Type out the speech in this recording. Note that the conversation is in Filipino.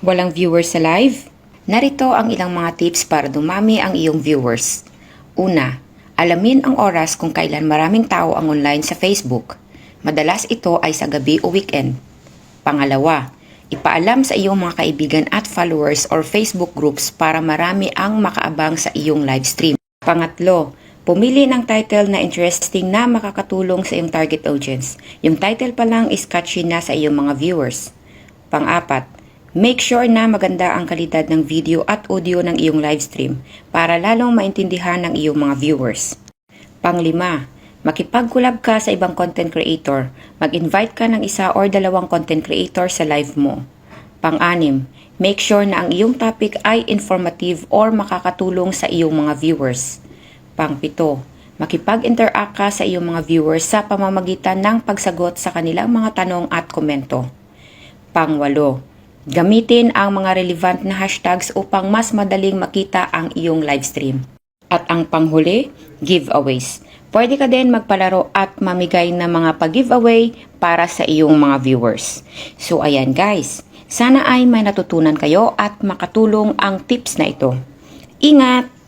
Walang viewers sa live? Narito ang ilang mga tips para dumami ang iyong viewers. Una, alamin ang oras kung kailan maraming tao ang online sa Facebook. Madalas ito ay sa gabi o weekend. Pangalawa, ipaalam sa iyong mga kaibigan at followers or Facebook groups para marami ang makaabang sa iyong live stream. Pangatlo, pumili ng title na interesting na makakatulong sa iyong target audience. Yung title pa lang is catchy na sa iyong mga viewers. Pang-apat, make sure na maganda ang kalidad ng video at audio ng iyong live stream para lalong maintindihan ng iyong mga viewers. Pang-lima, makipag-collab ka sa ibang content creator. Mag-invite ka ng isa or dalawang content creator sa live mo. Pang-anim, make sure na ang iyong topic ay informative or makakatulong sa iyong mga viewers. Pang-pito, makipag-interact ka sa iyong mga viewers sa pamamagitan ng pagsagot sa kanilang mga tanong at komento. Pang-walo, gamitin ang mga relevant na hashtags upang mas madaling makita ang iyong livestream. At ang panghuli, giveaways. Pwede ka din magpalaro at mamigay ng mga pag-giveaway para sa iyong mga viewers. So ayan guys, sana ay may natutunan kayo at makatulong ang tips na ito. Ingat!